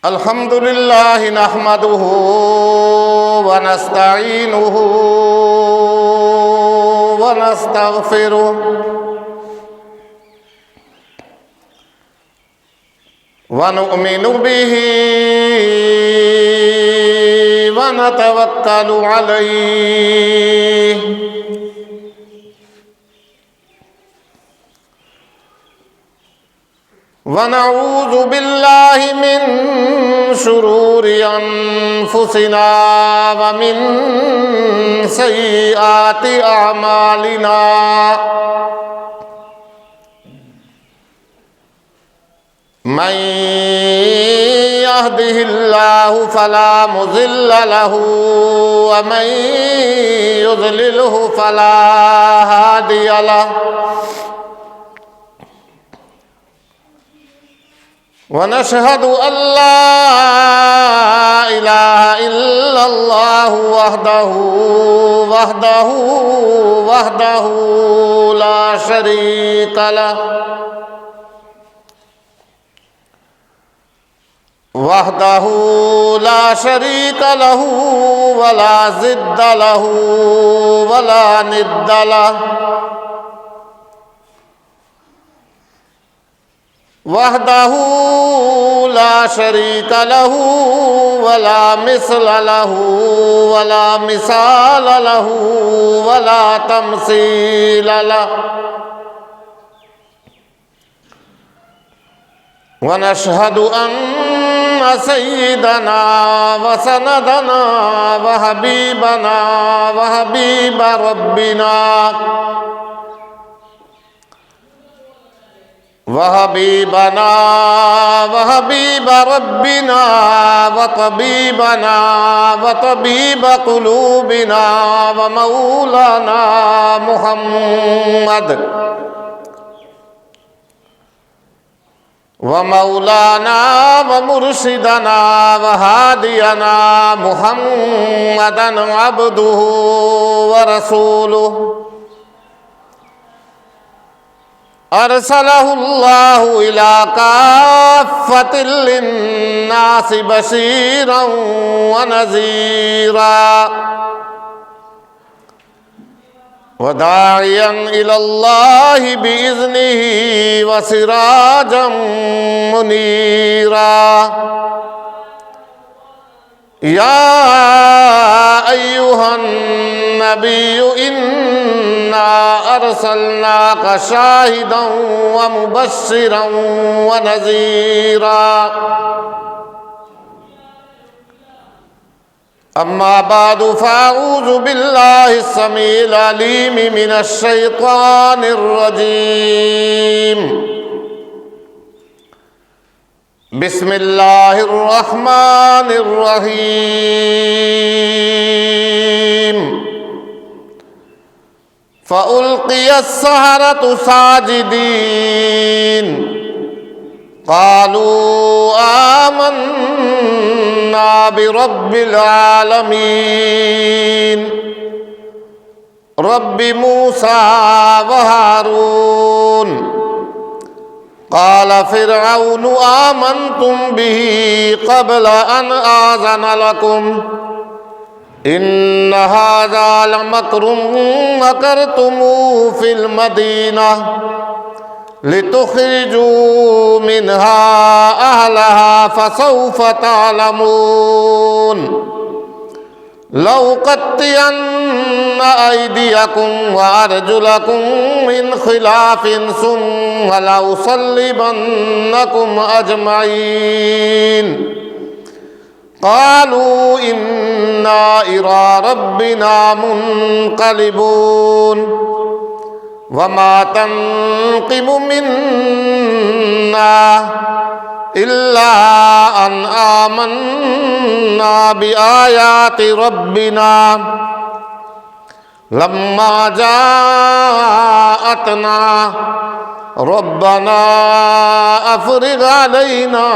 الحمد لله نحمده ونستعينه ونستغفره ونؤمن به ونتوكل عليه ونعوذ بالله من شرور أنفسنا ومن سيئات أعمالنا من يهده الله فلا مضل له ومن يضلله فلا هادي له ونشهد أن لا إله إلا الله وحده لا شريك له ولا ضد له ولا ند له وحده لا شريك له ولا مثل له ولا مثال له ولا تمثيل له ونشهد أن سيدنا وسندنا وحبيب ربنا وطبيب قلوبنا ومولانا محمد ومرشدنا وهادينا محمدا عبده ورسوله أرسله الله إلى كافة للناس بشيرا ونذيرا وداعيا إلى الله بإذنه وسراجا منيرا يا أيها النبي إنا أرسلناك شاهدا ومبشرا ونذيرا أما بعد فأعوذ بالله السميع العليم من الشيطان الرجيم بسم الله الرحمن الرحيم فألقي السحرة ساجدين قالوا آمنا برب العالمين رب موسى وهارون قال فرعون آمنتم به قبل أن آذن لكم إن هذا لمكر مكرتموه في المدينة لتخرجوا منها أهلها فسوف تعلمون لأقطعن أيديكم وأرجلكم من خلاف ثم لأصلبنكم أجمعين قالوا إنا إلى ربنا منقلبون وما تنقم منا إلا أن آمنا بآيات ربنا لما جاءتنا ربنا افرغ علينا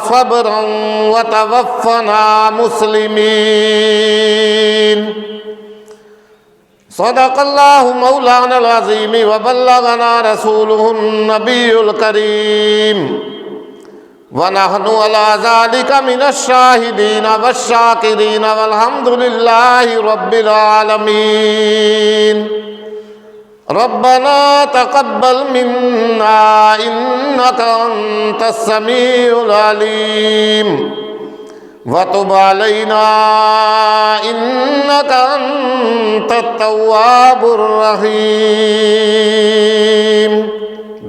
صبرا وتوفنا مسلمين صدق اللہ مولانا العظیم وبلغنا رسولہ النبی الکریم ونحن علی ذلک من الشاہدین والشاکرین والحمد للہ رب العالمین ربنا تقبل منا انک انت السمیع العلیم وتب علینا انک انت التواب الرحیم۔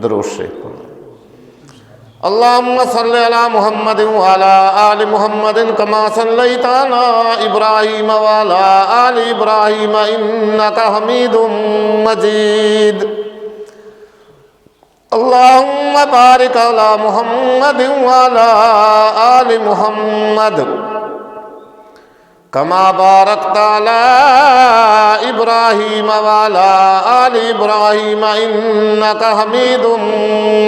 درود شریف اللہم صلی علی محمد وعلی آل محمد کما صلیت علی ابراہیم وعلی آل ابراہیم انک حمید مجید۔ اللہم بارک علی محمد وعلی آل محمد کما بارکت علی ابراہیم وعلی آل ابراہیم انک حمید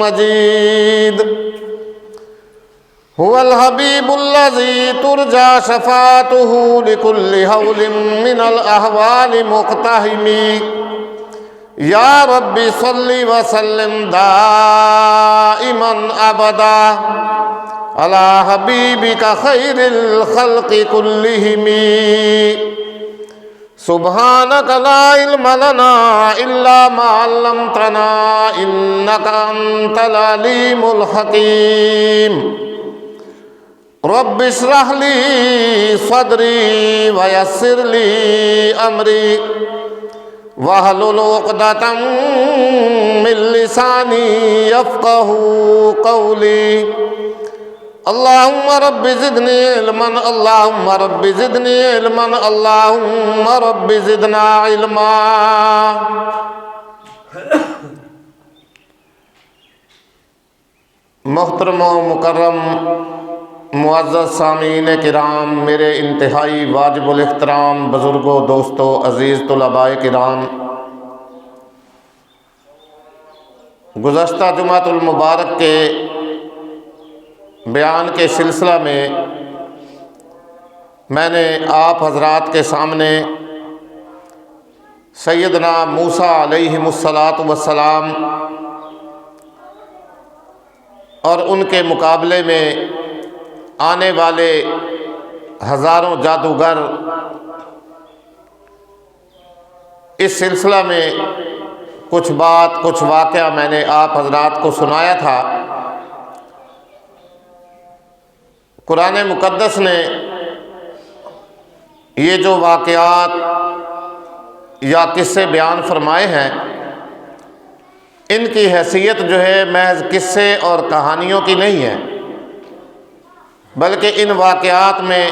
مجید۔ هو الحبیب الذی ترجى شفاعته لكل حول من الاحوال مقتحم۔ یا رب صل وسلم دائما ابدا علی حبیبک خیر الخلق کلہم۔ سبحانک لا علم لنا الا ما علمتنا انک انت العلیم الحکیم۔ رب اشرح لی صدری ویسر لی امری واحلل عقدۃ من لسانی یفقہوا قولی۔ اللہم رب زدنی علما اللہم رب زدنی علما اللہم رب زدنا علما۔ محترم و مکرم معزز سامعین کرام، میرے انتہائی واجب الاحترام بزرگوں، دوستوں، عزیز طلباء کرام، گزشتہ جمعۃ المبارک کے بیان کے سلسلہ میں میں نے آپ حضرات کے سامنے سیدنا موسیٰ علیہ السلام اور ان کے مقابلے میں آنے والے ہزاروں جادوگر، اس سلسلہ میں کچھ واقعہ میں نے آپ حضرات کو سنایا تھا۔ قرآن مقدس نے یہ جو واقعات یا قصے بیان فرمائے ہیں، ان کی حیثیت جو ہے محض قصے اور کہانیوں کی نہیں ہے، بلکہ ان واقعات میں،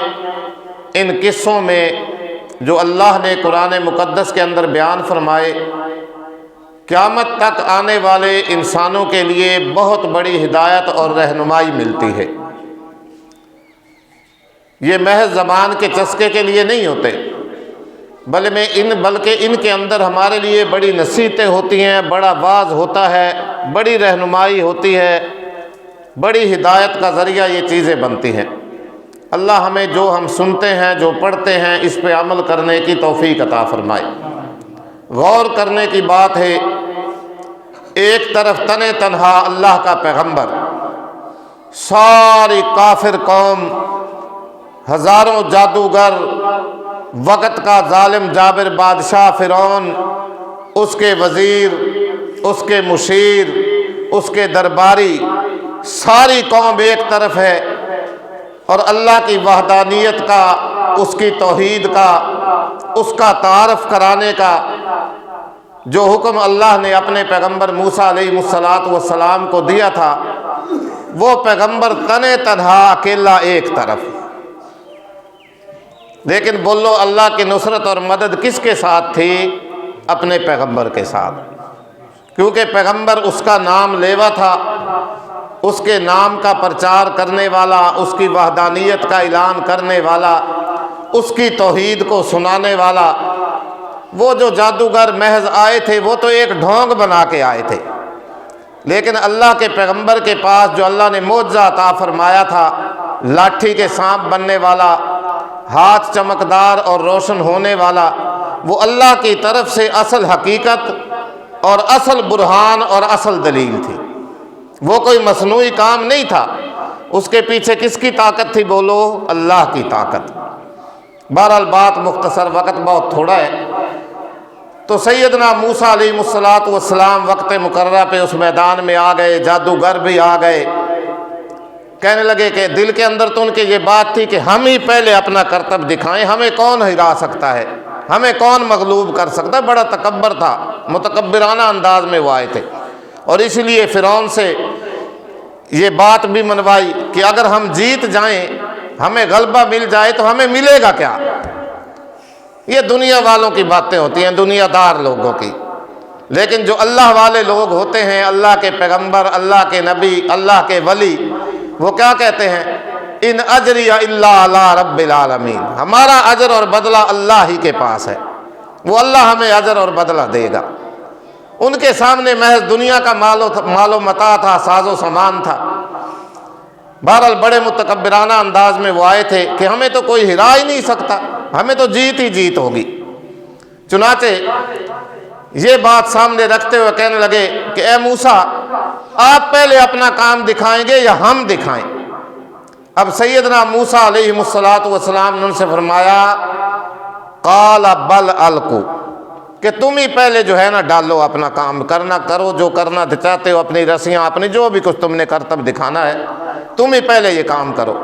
ان قصوں میں جو اللہ نے قرآن مقدس کے اندر بیان فرمائے، قیامت تک آنے والے انسانوں کے لیے بہت بڑی ہدایت اور رہنمائی ملتی ہے۔ یہ محض زبان کے چسکے کے لیے نہیں ہوتے، بلکہ ان کے اندر ہمارے لیے بڑی نصیحتیں ہوتی ہیں، بڑا واعظ ہوتا ہے، بڑی رہنمائی ہوتی ہے، بڑی ہدایت کا ذریعہ یہ چیزیں بنتی ہیں۔ اللہ ہمیں جو ہم سنتے ہیں، جو پڑھتے ہیں، اس پہ عمل کرنے کی توفیق عطا فرمائے۔ غور کرنے کی بات ہے، ایک طرف تنہا اللہ کا پیغمبر، ساری کافر قوم، ہزاروں جادوگر، وقت کا ظالم جابر بادشاہ فرعون، اس کے وزیر، اس کے مشیر، اس کے درباری، ساری قوم ایک طرف ہے، اور اللہ کی وحدانیت کا، اس کی توحید کا، اس کا تعارف کرانے کا جو حکم اللہ نے اپنے پیغمبر موسیٰ علیہ السلام کو دیا تھا، وہ پیغمبر تنہا اکیلا ایک طرف۔ لیکن بولو، اللہ کی نصرت اور مدد کس کے ساتھ تھی؟ اپنے پیغمبر کے ساتھ، کیونکہ پیغمبر اس کا نام لیوا تھا، اس کے نام کا پرچار کرنے والا، اس کی وحدانیت کا اعلان کرنے والا، اس کی توحید کو سنانے والا۔ وہ جو جادوگر محض آئے تھے، وہ تو ایک ڈھونگ بنا کے آئے تھے، لیکن اللہ کے پیغمبر کے پاس جو اللہ نے معجزہ عطا فرمایا تھا، لاٹھی کے سانپ بننے والا، ہاتھ چمکدار اور روشن ہونے والا، وہ اللہ کی طرف سے اصل حقیقت اور اصل برہان اور اصل دلیل تھی، وہ کوئی مصنوعی کام نہیں تھا۔ اس کے پیچھے کس کی طاقت تھی؟ بولو، اللہ کی طاقت۔ بہرحال بات مختصر، وقت بہت تھوڑا ہے، تو سیدنا موسیٰ علیہ السلام وقت مقررہ پہ اس میدان میں آ گئے، جادوگر بھی آ گئے۔ کہنے لگے کہ دل کے اندر تو ان کے یہ بات تھی کہ ہم ہی پہلے اپنا کرتب دکھائیں، ہمیں کون ہرا سکتا ہے، ہمیں کون مغلوب کر سکتا ہے۔ بڑا تکبر تھا، متکبرانہ انداز میں وہ آئے تھے، اور اس لیے فرعون سے یہ بات بھی منوائی کہ اگر ہم جیت جائیں، ہمیں غلبہ مل جائے تو ہمیں ملے گا کیا؟ یہ دنیا والوں کی باتیں ہوتی ہیں، دنیا دار لوگوں کی، لیکن جو اللہ والے لوگ ہوتے ہیں، اللہ کے پیغمبر، اللہ کے نبی، اللہ کے ولی، وہ کیا کہتے ہیں؟ ان اجری الا علی رب العالمین، ہمارا اجر اور بدلہ اللہ ہی کے پاس ہے، وہ اللہ ہمیں اجر اور بدلہ دے گا۔ ان کے سامنے محض دنیا کا مال و متاع تھا، ساز و سامان تھا۔ بہرحال بڑے متکبرانہ انداز میں وہ آئے تھے کہ ہمیں تو کوئی ہرا ہی نہیں سکتا، ہمیں تو جیت ہی جیت ہوگی۔ چنانچہ یہ بات سامنے رکھتے ہوئے کہنے لگے کہ اے موسیٰ، آپ پہلے اپنا کام دکھائیں گے یا ہم دکھائیں؟ اب سیدنا موسیٰ علیہ السلام نے ان سے فرمایا قال بل القوا، کہ تم ہی پہلے جو ہے نا ڈالو اپنا کام، کرنا کرو جو کرنا چاہتے ہو، اپنی رسیاں، اپنی جو بھی کچھ تم نے کرتب دکھانا ہے، تم ہی پہلے یہ کام کرو۔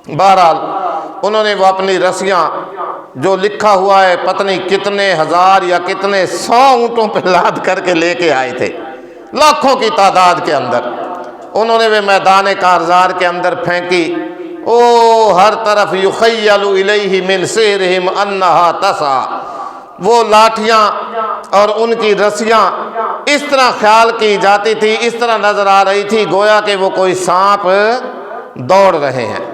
بہرحال انہوں نے وہ اپنی رسیاں جو لکھا ہوا ہے پتہ نہیں کتنے ہزار یا کتنے 100 اونٹوں پہ لاد کر کے لے کے آئے تھے، لاکھوں کی تعداد کے اندر، انہوں نے وہ میدان کارزار کے اندر پھینکی۔ او ہر طرف یخیل الیہ من سحرہم انہا تسعی، وہ لاٹھیاں اور ان کی رسیاں اس طرح خیال کی جاتی تھی، اس طرح نظر آ رہی تھی گویا کہ وہ کوئی سانپ دوڑ رہے ہیں۔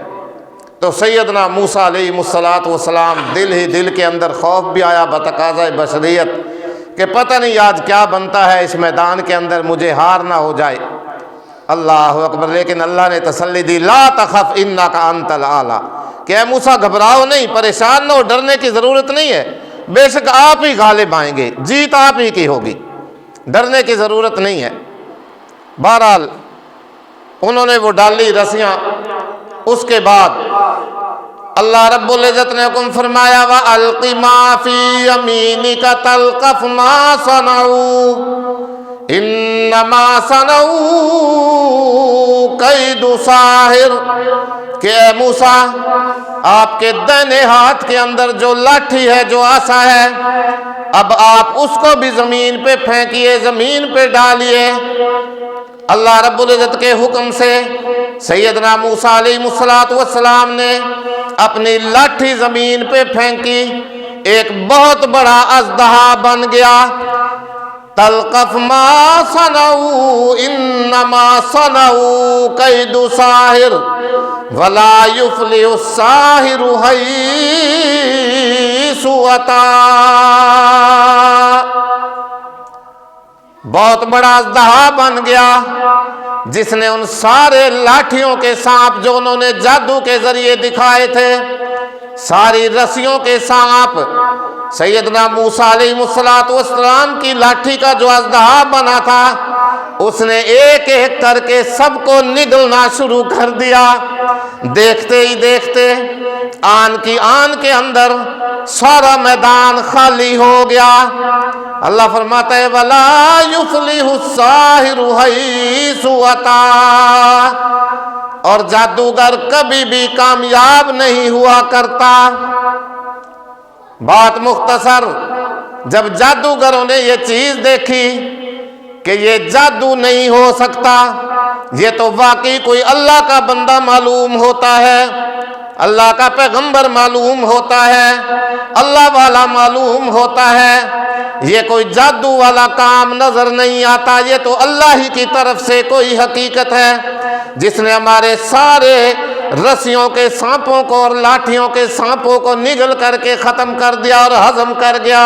تو سیدنا موسیٰ علیہ السلام دل ہی دل کے اندر خوف بھی آیا بتقاضۂ بشریت کہ پتہ نہیں آج کیا بنتا ہے اس میدان کے اندر، مجھے ہار نہ ہو جائے۔ اللہ اکبر، لیکن اللہ نے تسلی دی، لا تخف انک انت الاعلی، کہ اے موسیٰ گھبراؤ نہیں، پریشان نہ ہو، ڈرنے کی ضرورت نہیں ہے، بے شک آپ ہی غالب آئیں گے، جیت آپ ہی کی ہوگی، ڈرنے کی ضرورت نہیں ہے۔ بہرحال انہوں نے وہ ڈالی رسیاں۔ اس کے بعد اللہ رب العزت نے حکم فرمایا وَأَلْقِ مَا فِي يَمِينِكَ تَلْقَفْ مَا صَنَعُوا إِنَّمَا صَنَعُوا كَيْدُ سَاحِرٍ، کہ اے موسیٰ آپ کے دائیں ہاتھ کے اندر جو لاٹھی ہے، جو عصا ہے، اب آپ اس کو بھی زمین پہ پھینکیے، زمین پہ ڈالیے۔ اللہ رب العزت کے حکم سے سیدنا موسیٰ علیہ السلام نے اپنی لاٹھی زمین پہ پھینکی، ایک بہت بڑا اژدہا بن گیا۔ تلقف ما صنعوا انما صنعوا کید ساحر ولا یفلح الساحر حیث اتی، بہت بڑا اژدہا بن گیا جس نے ان سارے لاٹھیوں کے سانپ جو انہوں نے جادو کے ذریعے دکھائے تھے، ساری رسیوں کے سانپ، سیدنا موسیٰ علیہ السلام کی لاٹھی کا جو اژدہا بنا تھا، اس نے ایک ایک کر کے سب کو نگلنا شروع کر دیا۔ دیکھتے ہی دیکھتے آن کی آن کے اندر سارا میدان خالی ہو گیا۔ اللہ فرماتا ہے وَلَا يُفْلِحُ السَّاحِرُ حَيْثُ أَتَى، اور جادوگر کبھی بھی کامیاب نہیں ہوا کرتا۔ بات مختصر، جب جادوگروں نے یہ چیز دیکھی کہ یہ جادو نہیں ہو سکتا، یہ تو واقعی کوئی اللہ کا بندہ معلوم ہوتا ہے، اللہ کا پیغمبر معلوم ہوتا ہے، اللہ والا معلوم ہوتا ہے، یہ کوئی جادو والا کام نظر نہیں آتا، یہ تو اللہ ہی کی طرف سے کوئی حقیقت ہے جس نے ہمارے سارے رسیوں کے سانپوں کو اور لاٹھیوں کے سانپوں کو نگل کر کے ختم کر دیا اور ہضم کر گیا۔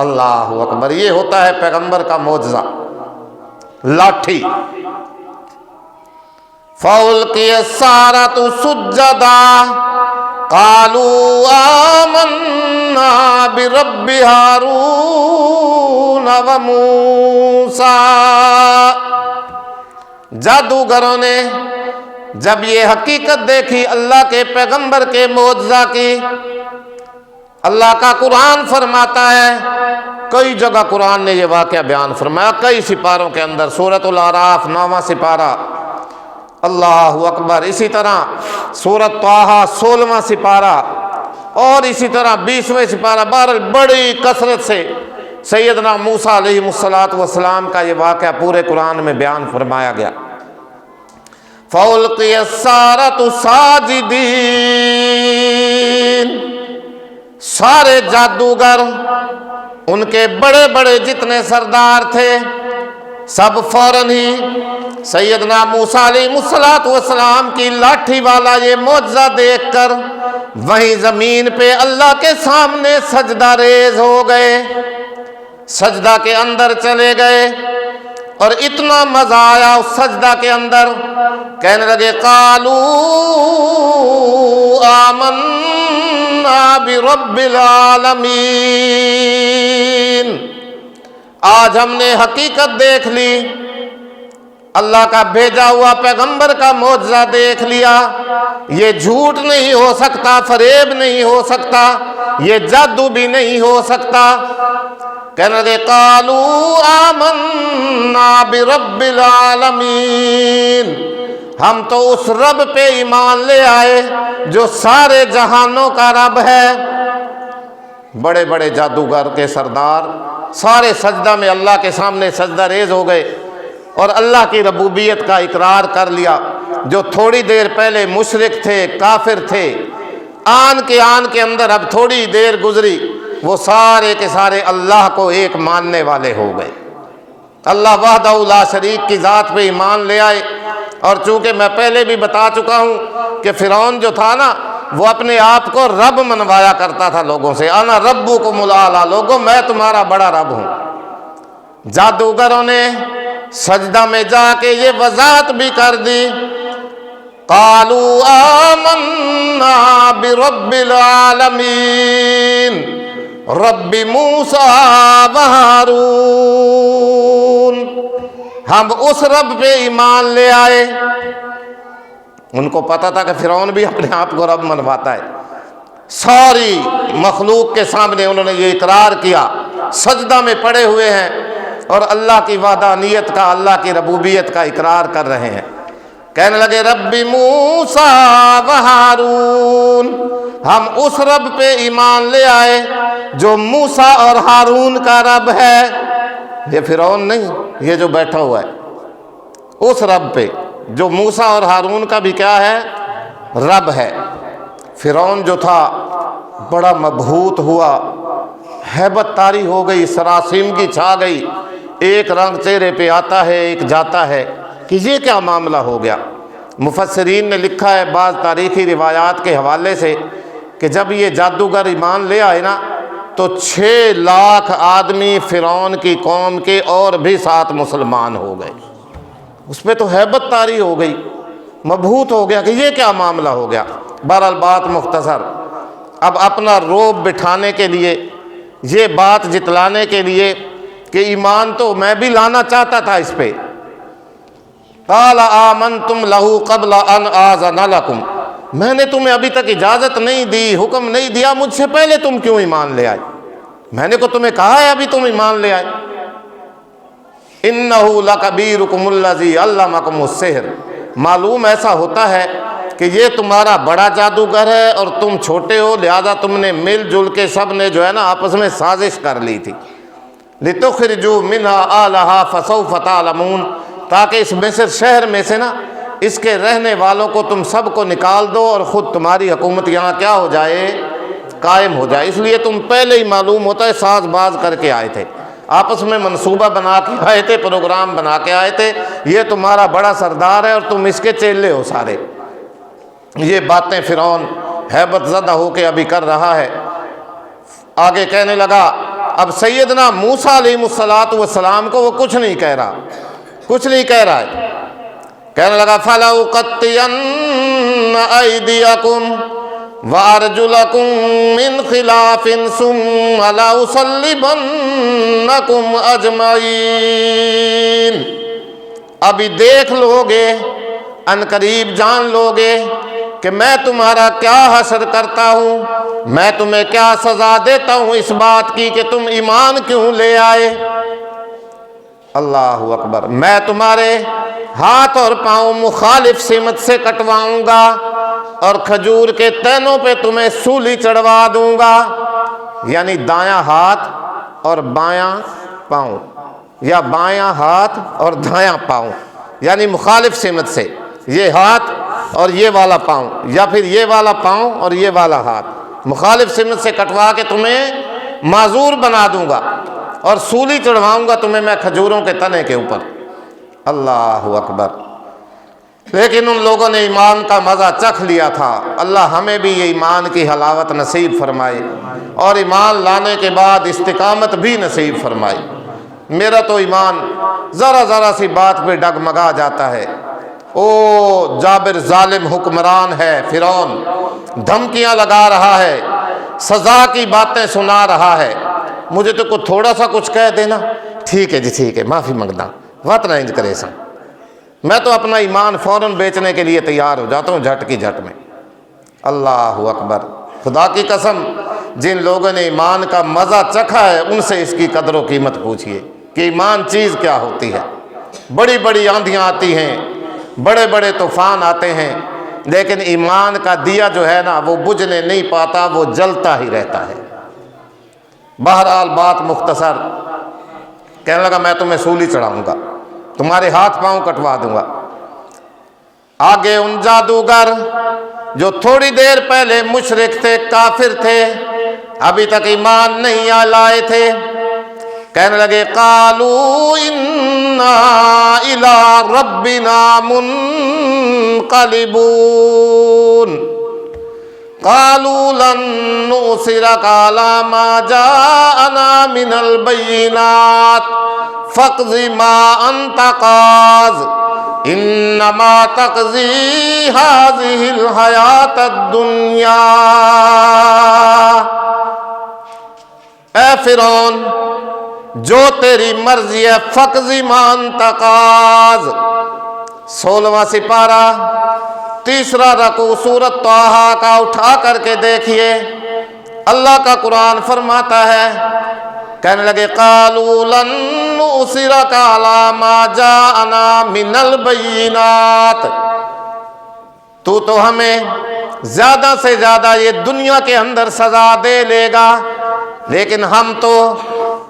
اللہ اکبر، یہ ہوتا ہے پیغمبر کا معجزہ، لاٹھی۔ فَأُلْقِيَ السَّحَرَةُ سُجَّدًا، قالوا آمنا برب ہارون و موسیٰ۔ جادوگروں نے جب یہ حقیقت دیکھی اللہ کے پیغمبر کے معجزہ کی، اللہ کا قرآن فرماتا ہے، کئی جگہ قرآن نے یہ واقعہ بیان فرمایا، کئی سپاروں کے اندر، سورۃ الاعراف 9واں سپارہ، اللہ اکبر، اسی طرح سورۃ طٰہٰ 16واں سپارہ، اور اسی طرح 20واں سپارہ، بہرحال بڑی کثرت سے سیدنا موسیٰ علیہ السلام کا یہ واقعہ پورے قرآن میں بیان فرمایا گیا۔ فَأُلْقِيَ السَّحَرَةُ سَاجِدِينَ، سارے جادوگر، ان کے بڑے بڑے جتنے سردار تھے، سب فوراً ہی سیدنا موسیٰ علیہ السلام کی لاٹھی والا یہ معجزہ دیکھ کر وہیں زمین پہ اللہ کے سامنے سجدہ ریز ہو گئے، سجدہ کے اندر چلے گئے، اور اتنا مزہ آیا اس سجدہ کے اندر، کہنے لگے قالوا آمنا برب العالمین، آج ہم نے حقیقت دیکھ لی، اللہ کا بھیجا ہوا پیغمبر کا معجزہ دیکھ لیا، یہ جھوٹ نہیں ہو سکتا، فریب نہیں ہو سکتا، یہ جادو بھی نہیں ہو سکتا۔ کہنے لگے قالوا آمنا برب العالمین، ہم تو اس رب پہ ایمان لے آئے جو سارے جہانوں کا رب ہے۔ بڑے بڑے جادوگر کے سردار سارے سجدہ میں اللہ کے سامنے سجدہ ریز ہو گئے اور اللہ کی ربوبیت کا اقرار کر لیا۔ جو تھوڑی دیر پہلے مشرک تھے، کافر تھے، آن کے اندر اب تھوڑی دیر گزری، وہ سارے کے سارے اللہ کو ایک ماننے والے ہو گئے، اللہ وحدہ لا شریک کی ذات پہ ایمان لے آئے۔ اور چونکہ میں پہلے بھی بتا چکا ہوں کہ فرعون جو تھا نا، وہ اپنے آپ کو رب منوایا کرتا تھا لوگوں سے، انا ربکم الاعلی، لوگوں میں تمہارا بڑا رب ہوں۔ جادوگروں نے سجدہ میں جا کے یہ وضاحت بھی کر دی، قالوا آمنا برب العالمین رب موسیٰ و ہارون، ہم اس رب پہ ایمان لے آئے۔ ان کو پتا تھا کہ فرعون بھی اپنے آپ کو رب منواتا ہے، ساری مخلوق کے سامنے انہوں نے یہ اقرار کیا، سجدہ میں پڑے ہوئے ہیں اور اللہ کی وحدانیت کا، اللہ کی ربوبیت کا اقرار کر رہے ہیں۔ کہنے لگے رب موسیٰ و ہارون، ہم اس رب پہ ایمان لے آئے جو موسیٰ اور ہارون کا رب ہے۔ یہ فرعون نہیں، یہ جو بیٹھا ہوا ہے اس رب پہ جو موسیٰ اور ہارون کا بھی کیا ہے، رب ہے۔ فرعون جو تھا بڑا مبہوت ہوا، ہیبت طاری ہو گئی، سراسیمگی چھا گئی، ایک رنگ چہرے پہ آتا ہے ایک جاتا ہے کہ یہ کیا معاملہ ہو گیا۔ مفسرین نے لکھا ہے بعض تاریخی روایات کے حوالے سے کہ جب یہ جادوگر ایمان لے آئے نا تو 6 لاکھ آدمی فرعون کی قوم کے اور بھی 7 مسلمان ہو گئے۔ اس پہ تو ہیبت طاری ہو گئی، مبہوت ہو گیا کہ یہ کیا معاملہ ہو گیا۔ بہرحال بات مختصر، اب اپنا روب بٹھانے کے لیے، یہ بات جتلانے کے لیے کہ ایمان تو میں بھی لانا چاہتا تھا اس پہ، قال آمنتم لہ قبل ان آذن لکم، میں نے تمہیں ابھی تک اجازت نہیں دی، حکم نہیں دیا، مجھ سے پہلے تم کیوں ایمان لے آئے؟ میں نے کو تمہیں کہا ہے ابھی تم ایمان لے آئے۔ انہ لکبیرکم الذی علمکم السحر، معلوم ایسا ہوتا ہے کہ یہ تمہارا بڑا جادوگر ہے اور تم چھوٹے ہو، لہذا تم نے مل جل کے سب نے جو ہے نا آپس میں سازش کر لی تھی، لتخرجوا منہا آلہا فسوف تعلمون، تاکہ اس مصر شہر میں سے نا اس کے رہنے والوں کو تم سب کو نکال دو اور خود تمہاری حکومت یہاں کیا ہو جائے، قائم ہو جائے۔ اس لیے تم پہلے ہی معلوم ہوتا ہے ساز باز کر کے آئے تھے، آپس میں منصوبہ بنا کے آئے تھے، پروگرام بنا کے آئے تھے، یہ تمہارا بڑا سردار ہے اور تم اس کے چیلے ہو سارے۔ یہ باتیں فرعون ہیبت زدہ ہو کے ابھی کر رہا ہے۔ آگے کہنے لگا، اب سیدنا موسیٰ علیہ السلام کو وہ کچھ نہیں کہہ رہا، کچھ نہیں کہہ رہا ہے۔ کہنے لگا فَلَأُقَطِّعَنَّ أَيْدِيَكُمْ وَأَرْجُلَكُم مِّنْ خِلَافٍ ثُمَّ لَأُصَلِّبَنَّكُمْ أَجْمَعِينَ۔ ابھی دیکھ لوگے، عنقریب جان لوگے کہ میں تمہارا کیا حشر کرتا ہوں، میں تمہیں کیا سزا دیتا ہوں اس بات کی کہ تم ایمان کیوں لے آئے۔ اللہ اکبر۔ میں تمہارے ہاتھ اور پاؤں مخالف سمت سے کٹواؤں گا اور کھجور کے تینوں پہ تمہیں سولی چڑھوا دوں گا، یعنی دایاں ہاتھ اور بایاں پاؤں، یا بایاں ہاتھ اور دایاں پاؤں، یعنی مخالف سمت سے، یہ ہاتھ اور یہ والا پاؤں، یا پھر یہ والا پاؤں اور یہ والا ہاتھ، مخالف سمت سے کٹوا کے تمہیں معذور بنا دوں گا اور سولی چڑھواؤں گا تمہیں میں کھجوروں کے تنے کے اوپر۔ اللہ اکبر۔ لیکن ان لوگوں نے ایمان کا مزہ چکھ لیا تھا۔ اللہ ہمیں بھی یہ ایمان کی حلاوت نصیب فرمائے اور ایمان لانے کے بعد استقامت بھی نصیب فرمائے۔ میرا تو ایمان ذرا ذرا سی بات پہ ڈگمگا جاتا ہے۔ او جابر ظالم حکمران ہے فرعون، دھمکیاں لگا رہا ہے، سزا کی باتیں سنا رہا ہے، مجھے تو کوئی تھوڑا سا کچھ کہہ دینا، ٹھیک ہے جی ٹھیک ہے معافی منگنا، وات نہ انج کرے سا، میں تو اپنا ایمان فوراً بیچنے کے لیے تیار ہو جاتا ہوں جھٹ کی جھٹ میں۔ اللہ اکبر۔ خدا کی قسم جن لوگوں نے ایمان کا مزہ چکھا ہے ان سے اس کی قدر و قیمت پوچھئے کہ ایمان چیز کیا ہوتی ہے۔ بڑی بڑی آندھیاں آتی ہیں، بڑے بڑے طوفان آتے ہیں، لیکن ایمان کا دیا جو ہے نا وہ بجھنے نہیں پاتا، وہ جلتا ہی رہتا ہے۔ بہرحال بات مختصر، کہنے لگا میں تمہیں سولی چڑھاؤں گا، تمہارے ہاتھ پاؤں کٹوا دوں گا۔ آگے ان جادوگر جو تھوڑی دیر پہلے مشرک تھے، کافر تھے، ابھی تک ایمان نہیں لائے تھے، کہنے لگے قالوا انا الی ربنا منقلبون قالوا لن نؤثرك على ما جاءنا من البينات فاقض ما انت قاض انما تقضي هذه الحياة الدنيا۔ اے فرعون جو تیری مرضی ہے، فقض ما انت قاض۔ 16واں سپارہ، تیسرا رکوع سورۃ طٰہٰ کا اٹھا کر کے دیکھیے، اللہ کا قرآن فرماتا ہے، کہنے لگے قالوا لن نؤثرك على ما جاءنا من البینات، تو ہمیں زیادہ سے زیادہ یہ دنیا کے اندر سزا دے لے گا، لیکن ہم تو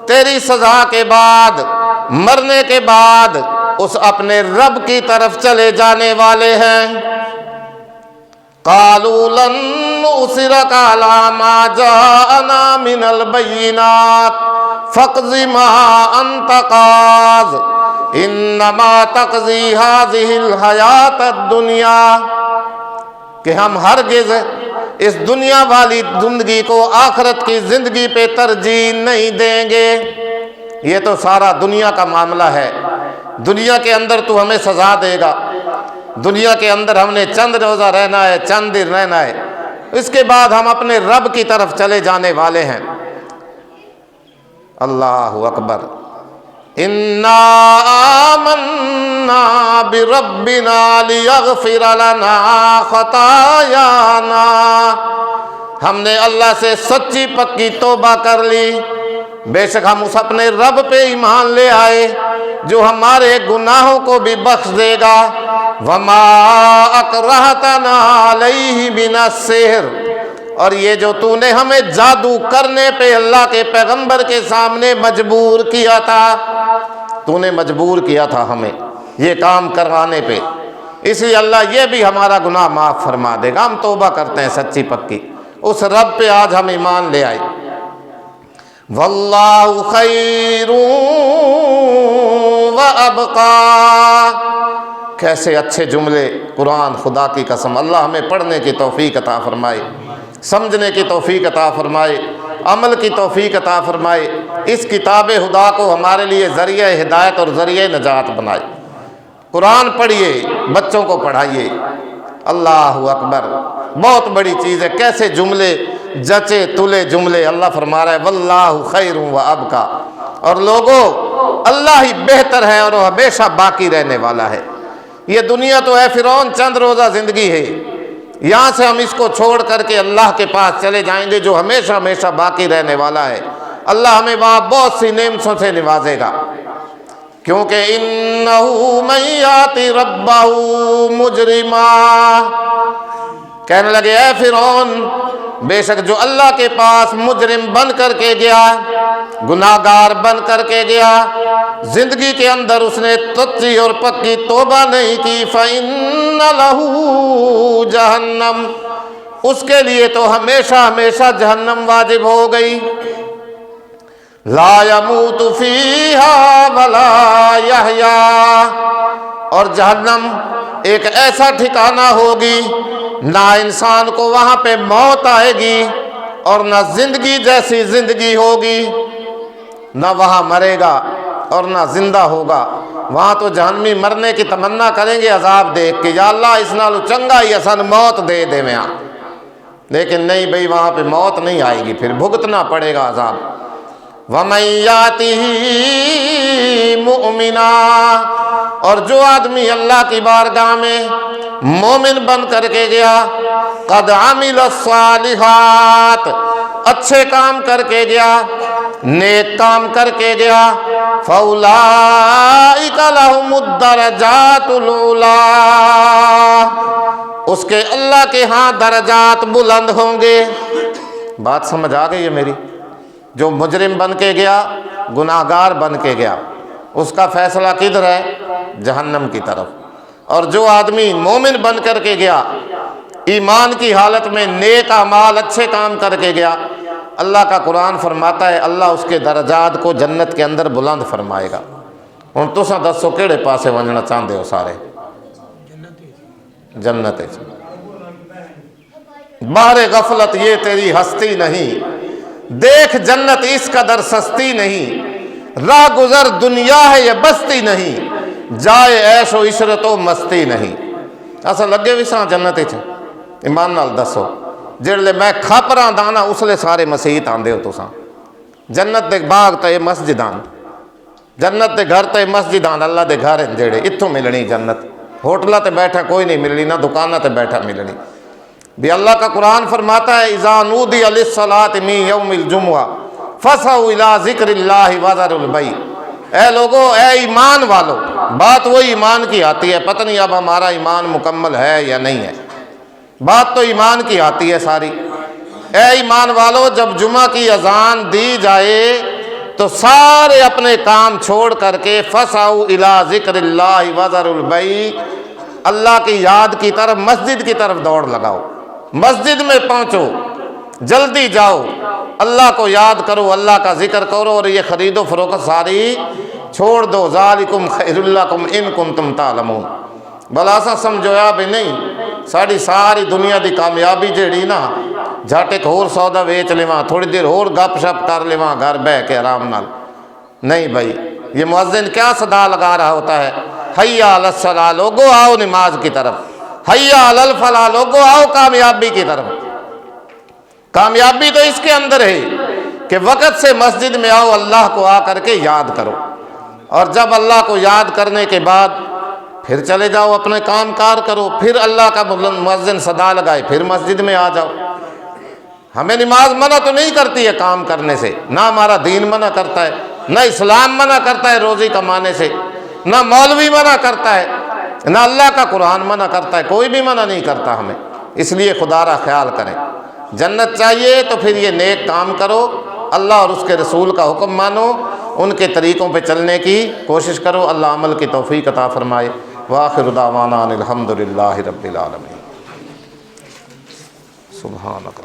تیری سزا کے بعد، مرنے کے بعد اس اپنے رب کی طرف چلے جانے والے ہیں۔ قالوا لن نؤثرك على ما جاءنا من البینات فاقض ما انت قاض انما تقضی هذه الحیاة الدنیا، کہ ہم ہرگز اس دنیا والی زندگی کو آخرت کی زندگی پہ ترجیح نہیں دیں گے۔ یہ تو سارا دنیا کا معاملہ ہے، دنیا کے اندر تو ہمیں سزا دے گا، دنیا کے اندر ہم نے چند روزہ رہنا ہے، چند دن رہنا ہے، اس کے بعد ہم اپنے رب کی طرف چلے جانے والے ہیں۔ اللہ اکبر۔ انا آمنا بربنا لیغفر لنا خطایانا، ہم نے اللہ سے سچی پکی توبہ کر لی، بے شک ہم اس اپنے رب پہ ایمان لے آئے جو ہمارے گناہوں کو بھی بخش دے گا۔ وما اکرہتنا علیہ من السحر، اور یہ جو تو نے ہمیں جادو کرنے پہ اللہ کے پیغمبر کے سامنے مجبور کیا تھا، تو نے مجبور کیا تھا ہمیں یہ کام کروانے پہ، اس لیے اللہ یہ بھی ہمارا گناہ معاف فرما دے گا۔ ہم توبہ کرتے ہیں سچی پکی، اس رب پہ آج ہم ایمان لے آئے۔ واللہ خیر وابقیٰ، کیسے اچھے جملے، قرآن خدا کی قسم۔ اللہ ہمیں پڑھنے کی توفیق عطا فرمائے، سمجھنے کی توفیق عطا فرمائے، عمل کی توفیق عطا فرمائے، اس کتاب خدا کو ہمارے لیے ذریعہ ہدایت اور ذریعہ نجات بنائے۔ قرآن پڑھیے، بچوں کو پڑھائیے۔ اللہ اکبر۔ بہت بڑی چیز ہے۔ کیسے جملے جچے تلے جملے، اللہ فرما رہا ہے واللہ خیر و ابقا، اور لوگوں اللہ ہی بہتر ہے اور وہ ہمیشہ باقی رہنے والا ہے۔ یہ دنیا تو ہے فرعون، چند روزہ زندگی ہے، یہاں سے ہم اس کو چھوڑ کر کے اللہ کے پاس چلے جائیں گے جو ہمیشہ ہمیشہ باقی رہنے والا ہے۔ اللہ ہمیں وہاں بہت سی نعمتوں سے نوازے گا، کیونکہ انہو من یاتی ربہ مجرما، کہنے لگے اے فرعون بے شک جو اللہ کے پاس مجرم بن کر کے گیا، گناہگار بن کر کے گیا، زندگی کے اندر اس نے سچی اور پکی توبہ نہیں کی، فَإِنَّ لَهُ جہنم، اس کے لیے تو ہمیشہ ہمیشہ جہنم واجب ہو گئی، لا يموت فیہا ولا یحیا، اور جہنم ایک ایسا ٹھکانہ ہوگی نہ انسان کو وہاں پہ موت آئے گی اور نہ زندگی جیسی زندگی ہوگی، نہ وہاں مرے گا اور نہ زندہ ہوگا۔ وہاں تو جہنمی مرنے کی تمنا کریں گے عذاب دیکھ کے، یا اللہ اس نالو چنگا ہی اصل موت دے دے میں، لیکن نہیں بھئی وہاں پہ موت نہیں آئے گی، پھر بھگتنا پڑے گا عذاب۔ وَمَن یَأْتِهِ مُؤْمِنًا، اور جو آدمی اللہ کی بارگاہ میں مومن بن کر کے گیا، قد عمل الصالحات، اچھے کام کر کے گیا، نیک کام کر کے گیا، فَأُولَئِكَ لَهُمُ الدَّرَجَاتُ الْعُلَىٰ، اس کے اللہ کے ہاں درجات بلند ہوں گے۔ بات سمجھ آ گئی ہے میری؟ جو مجرم بن کے گیا، گناہگار بن کے گیا، اس کا فیصلہ کدھر ہے؟ جہنم کی طرف۔ اور جو آدمی مومن بن کر کے گیا، ایمان کی حالت میں نیک اعمال اچھے کام کر کے گیا، اللہ کا قرآن فرماتا ہے اللہ اس کے درجات کو جنت کے اندر بلند فرمائے گا۔ ہن تساں دسو کیڑے پاسے ونجنا چاہندے ہو؟ سارے جنت۔ باہر غفلت یہ تیری ہستی نہیں، دیکھ جنت اس قدر سستی نہیں، راہ گزر دنیا ہے یہ بستی نہیں، جائے عیش و عشرت و مستی نہیں۔ ایسا لگے بھی ساں جنت چ؟ ایمان نال دسو، جڑے میں کھاپراں دانا اس لے سارے مسیحت آندے ہو تساں؟ جنت دے باغ تے مسجد آن، جنت دے گھر تے مسجد آن، اللہ دے گھر ہیں جڑے اتھوں ملنی جنت، ہوٹلہ تے بیٹھا کوئی نہیں ملنی، نہ دکانہ تے بیٹھا ملنی۔ بھی اللہ کا قرآن فرماتا ہے اذا نودی للصلاۃ من یوم الجمعہ فسعوا الی ذکر اللہ وذروا البیع، اے لوگو اے ایمان والو، بات وہی ایمان کی آتی ہے، پتہ نہیں اب ہمارا ایمان مکمل ہے یا نہیں ہے، بات تو ایمان کی آتی ہے ساری۔ اے ایمان والو جب جمعہ کی اذان دی جائے تو سارے اپنے کام چھوڑ کر کے فسعوا الی ذکر اللہ وذروا البیع، اللہ کی یاد کی طرف مسجد کی طرف دوڑ لگاؤ، مسجد میں پہنچو، جلدی جاؤ، اللہ کو یاد کرو، اللہ کا ذکر کرو، اور یہ خرید و فروخت ساری چھوڑ دو۔ ذالکم خیر لکم ان کنتم تعلمون۔ بلا سا سمجھویا بھی نہیں، ساری ساری دنیا دی کامیابی جیڑی نا، جھٹ ایک ہور سودا ویچ لیواں، تھوڑی دیر ہور گپ شپ کر لیواں گھر بہ کے آرام نال، نہیں بھائی۔ یہ مؤذن کیا صدا لگا رہا ہوتا ہے؟ حیا علی الصلاۃ، لوگو آؤ نماز کی طرف، حیا علی الفلاح، لوگو آؤ کامیابی کی طرف۔ کامیابی تو اس کے اندر ہے کہ وقت سے مسجد میں آؤ، اللہ کو آ کر کے یاد کرو، اور جب اللہ کو یاد کرنے کے بعد پھر چلے جاؤ اپنے کام کار کرو، پھر اللہ کا مؤذن صدا لگائے پھر مسجد میں آ جاؤ۔ ہمیں نماز منع تو نہیں کرتی ہے کام کرنے سے، نہ ہمارا دین منع کرتا ہے، نہ اسلام منع کرتا ہے روزی کمانے سے، نہ مولوی منع کرتا ہے، نہ اللہ کا قرآن منع کرتا ہے، کوئی بھی منع نہیں کرتا ہمیں۔ اس لیے خدا را خیال کریں، جنت چاہیے تو پھر یہ نیک کام کرو، اللہ اور اس کے رسول کا حکم مانو، ان کے طریقوں پہ چلنے کی کوشش کرو۔ اللہ عمل کی توفیق عطا فرمائے۔ وآخر دعوانا الحمدللہ رب العالمین۔ سبحانک۔